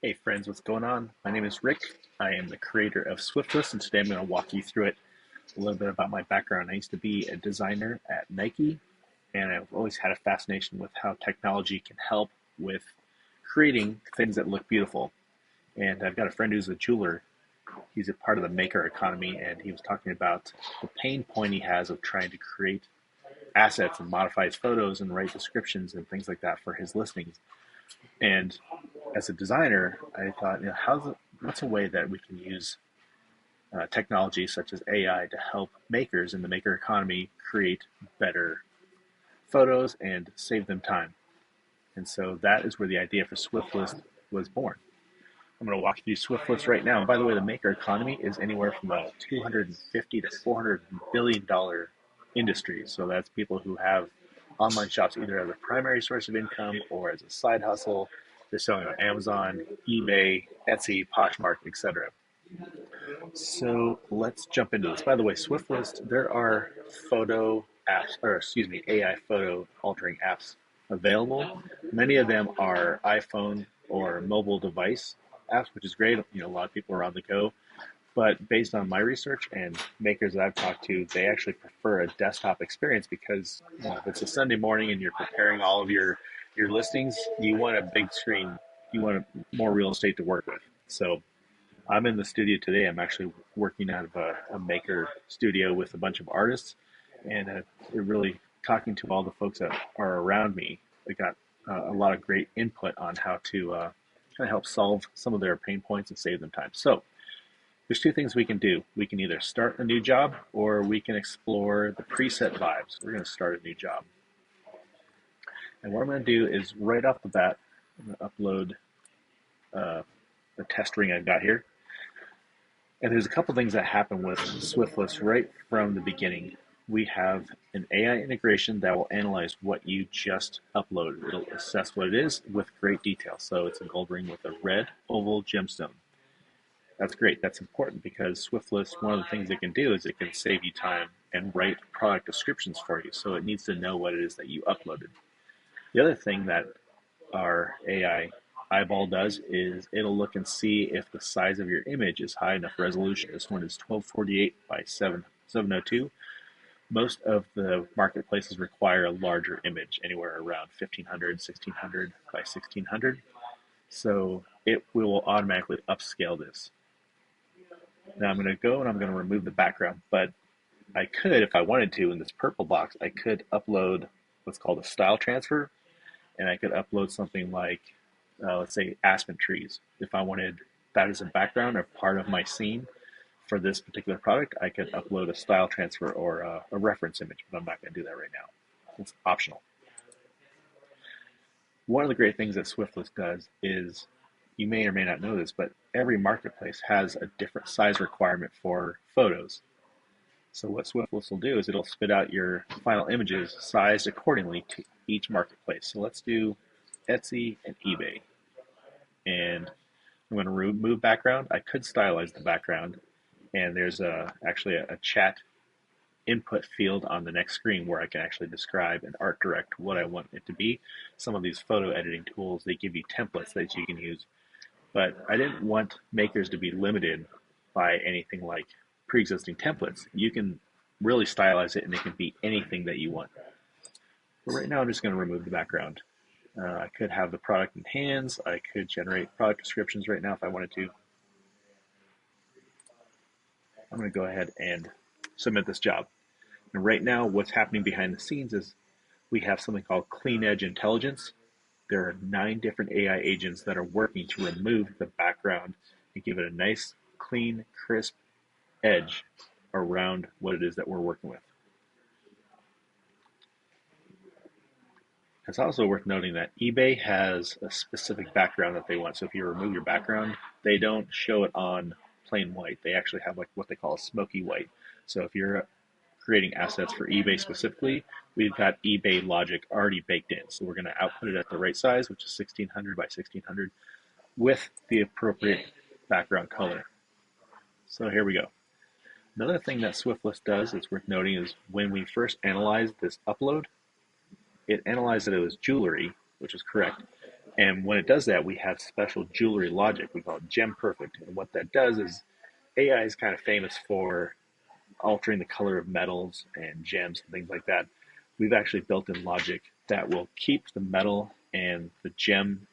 Hey friends, what's going on? My name is Rick. I am the creator of SwiftList, and today I'm going to walk you through it a little bit about my background. I used to be a designer at Nike, and I've always had a fascination with how technology can help with creating things that look beautiful. And I've got a friend who's a jeweler. He's a part of the maker economy, and he was talking about the pain point he has of trying to create assets and modify his photos and write descriptions and things like that for his listings. And as a designer, I thought, what's a way that we can use technology such as AI to help makers in the maker economy create better photos and save them time. And so that is where the idea for SwiftList was born. I'm going to walk you through SwiftList right now. And by the way, the maker economy is anywhere from a 250 to 400 billion dollar industry. So that's people who have online shops either as a primary source of income or as a side hustle. They're selling on Amazon, eBay, Etsy, Poshmark, etc. So let's jump into this. By the way, SwiftList, there are photo apps, or excuse me, AI photo altering apps available. Many of them are iPhone or mobile device apps, which is great. A lot of people are on the go. But based on my research and makers that I've talked to, they actually prefer a desktop experience because if it's a Sunday morning and you're preparing all of your listings, you want a big screen, you want more real estate to work with. So I'm in the studio today. I'm actually working out of a maker studio with a bunch of artists, and we're really talking to all the folks that are around me. We got a lot of great input on how to kind of help solve some of their pain points and save them time. So there's two things we can do. We can either start a new job or we can explore the preset vibes. We're going to start a new job. And what I'm going to do is right off the bat, I'm going to upload the test ring I've got here. And there's a couple things that happen with SwiftList right from the beginning. We have an AI integration that will analyze what you just uploaded. It'll assess what it is with great detail. So it's a gold ring with a red oval gemstone. That's great. That's important because SwiftList, one of the things it can do is it can save you time and write product descriptions for you. So it needs to know what it is that you uploaded. The other thing that our AI eyeball does is it'll look and see if the size of your image is high enough resolution. This one is 1248 by 702. Most of the marketplaces require a larger image, anywhere around 1500, 1600 by 1600. So it will automatically upscale this. Now I'm going to go and I'm going to remove the background, but I could, if I wanted to, in this purple box, I could upload what's called a style transfer, and I could upload something like, let's say, aspen trees. If I wanted that as a background or part of my scene for this particular product, I could upload a style transfer or a reference image, but I'm not going to do that right now. It's optional. One of the great things that SwiftList does is, you may or may not know this, but every marketplace has a different size requirement for photos. So what SwiftList will do is it'll spit out your final images sized accordingly to each marketplace. So let's do Etsy and eBay. And I'm going to remove background. I could stylize the background, and there's actually a chat input field on the next screen where I can actually describe and art direct what I want it to be. Some of these photo editing tools, they give you templates that you can use. But I didn't want makers to be limited by anything like pre-existing templates. You can really stylize it and it can be anything that you want. But right now I'm just going to remove the background. I could have the product in hands. I could generate product descriptions right now if I wanted to. I'm going to go ahead and submit this job. And right now what's happening behind the scenes is we have something called CleanEdge Intelligence. There are 9 different AI agents that are working to remove the background and give it a nice, clean, crisp edge around what it is that we're working with. It's also worth noting that eBay has a specific background that they want. So if you remove your background, they don't show it on plain white. They actually have like what they call a smoky white. So if you're creating assets for eBay specifically, we've got eBay logic already baked in. So we're going to output it at the right size, which is 1600 by 1600, with the appropriate background color. So here we go. Another thing that SwiftList does that's worth noting is when we first analyzed this upload, it analyzed that it was jewelry, which is correct, And when it does that, we have special jewelry logic. We call it GemPerfect. And what that does is AI is kind of famous for altering the color of metals and gems and things like that. We've actually built in logic that will keep the metal and the gem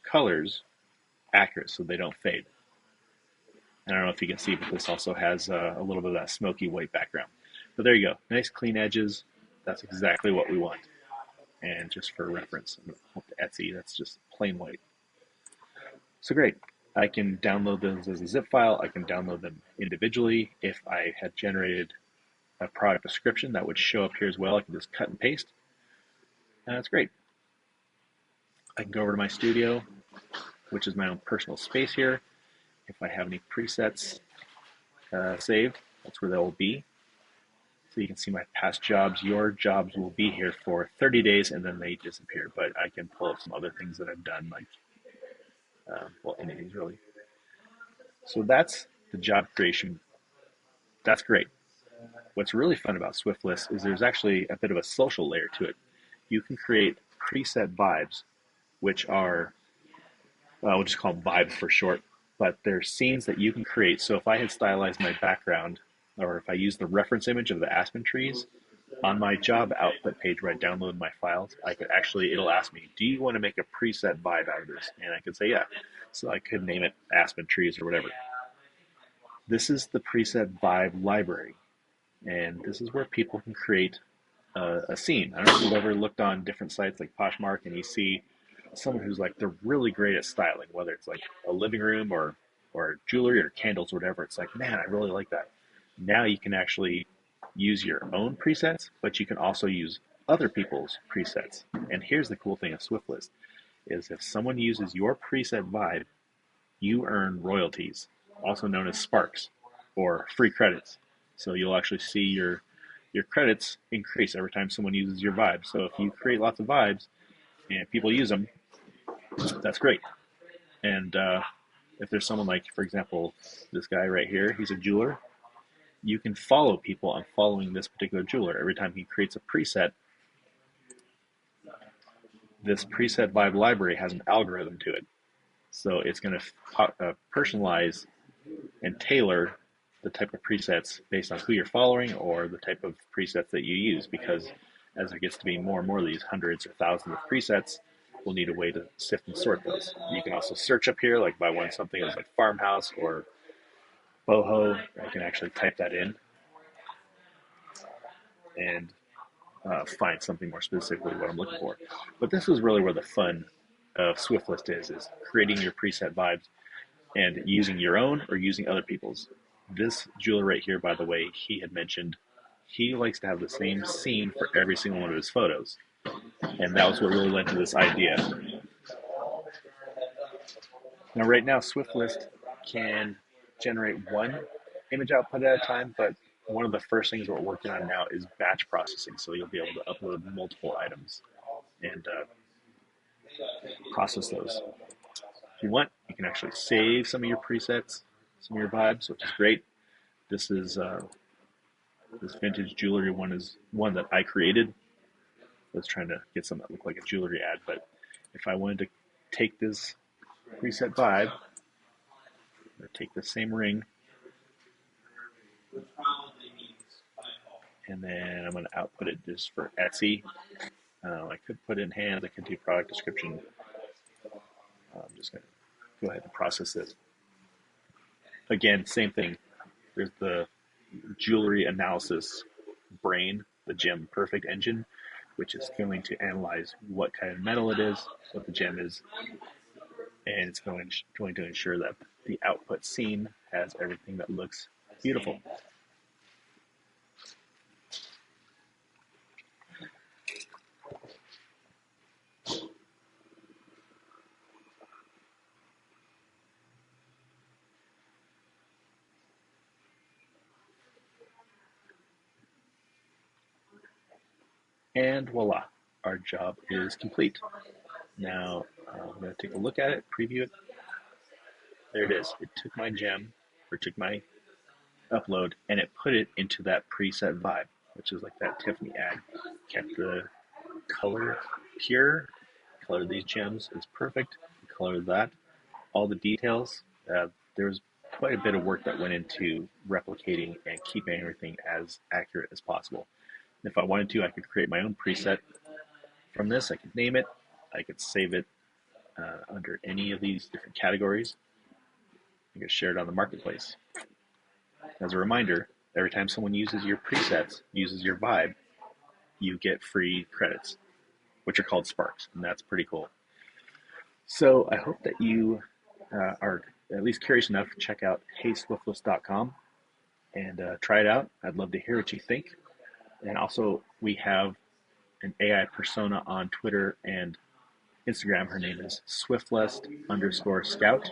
colors accurate so they don't fade. And I don't know if you can see, but this also has a little bit of that smoky white background. But there you go. Nice clean edges. That's exactly what we want. And just for reference, I'm going to hook to Etsy. That's just plain white. So great. I can download those as a zip file. I can download them individually. If I had generated a product description, that would show up here as well. I can just cut and paste. And that's great. I can go over to my studio, which is my own personal space here. If I have any presets saved, that's where they'll be. So you can see my past jobs. Your jobs will be here for 30 days and then they disappear. But I can pull up some other things that I've done, like, well, anything really. So that's the job creation. That's great. What's really fun about SwiftList is there's actually a bit of a social layer to it. You can create preset vibes, which are, we'll just call them vibes for short, but they're scenes that you can create. So if I had stylized my background, or if I use the reference image of the aspen trees on my job output page where I download my files, I could actually, it'll ask me, do you want to make a preset vibe out of this? And I could say, yeah. So I could name it aspen trees or whatever. This is the preset vibe library. And this is where people can create a scene. I don't know if you've ever looked on different sites like Poshmark and you see someone who's like, they're really great at styling, whether it's like a living room or jewelry or candles or whatever. It's like, man, I really like that. Now you can actually use your own presets, but you can also use other people's presets. And here's the cool thing of SwiftList is if someone uses your preset vibe, you earn royalties, also known as sparks or free credits. So you'll actually see your credits increase every time someone uses your vibe. So if you create lots of vibes and people use them, that's great. And if there's someone like, for example, this guy right here, he's a jeweler, you can follow people on following this particular jeweler. Every time he creates a preset, this preset vibe library has an algorithm to it. So it's going to personalize and tailor the type of presets based on who you're following or the type of presets that you use, because as there gets to be more and more of these hundreds or thousands of presets, we'll need a way to sift and sort those. You can also search up here, like if I want something that's like farmhouse or boho, I can actually type that in and find something more specifically what I'm looking for. But this is really where the fun of SwiftList is creating your preset vibes and using your own or using other people's. This jeweler right here, by the way, he had mentioned he likes to have the same scene for every single one of his photos. And that was what really led to this idea. Now, right now, SwiftList can generate one image output at a time, but one of the first things we're working on now is batch processing. So you'll be able to upload multiple items and process those. If you want, you can actually save some of your presets, some of your vibes, which is great. This is this vintage jewelry one is one that I created. I was trying to get something that looked like a jewelry ad, but if I wanted to take this preset vibe, or take the same ring, and then I'm going to output it just for Etsy. I could put it in hands. I could do product description. I'm just going to go ahead and process this. Again, same thing. There's the jewelry analysis brain, the GemPerfect Engine, which is going to analyze what kind of metal it is, what the gem is, and it's going to ensure that the output scene has everything that looks beautiful. And voila, our job is complete. Now I'm going to take a look at it, preview it. There it is. It took my gem, or took my upload, and it put it into that preset vibe, which is like that Tiffany ad. Kept the color pure, color of these gems is perfect. The color of that, all the details. There's quite a bit of work that went into replicating and keeping everything as accurate as possible. If I wanted to, I could create my own preset from this. I could name it. I could save it under any of these different categories. I could share it on the marketplace. As a reminder, every time someone uses your presets, uses your vibe, you get free credits, which are called sparks, and that's pretty cool. So I hope that you are at least curious enough to check out HeySwiftList.com and try it out. I'd love to hear what you think. And also, we have an AI persona on Twitter and Instagram. Her name is SwiftList_Scout.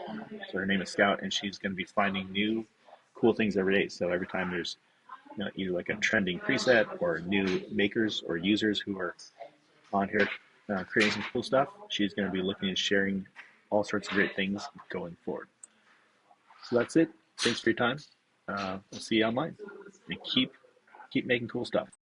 So her name is Scout, and she's going to be finding new cool things every day. So every time there's either like a trending preset or new makers or users who are on here creating some cool stuff, she's going to be looking and sharing all sorts of great things going forward. So that's it. Thanks for your time. We'll see you online, and keep making cool stuff.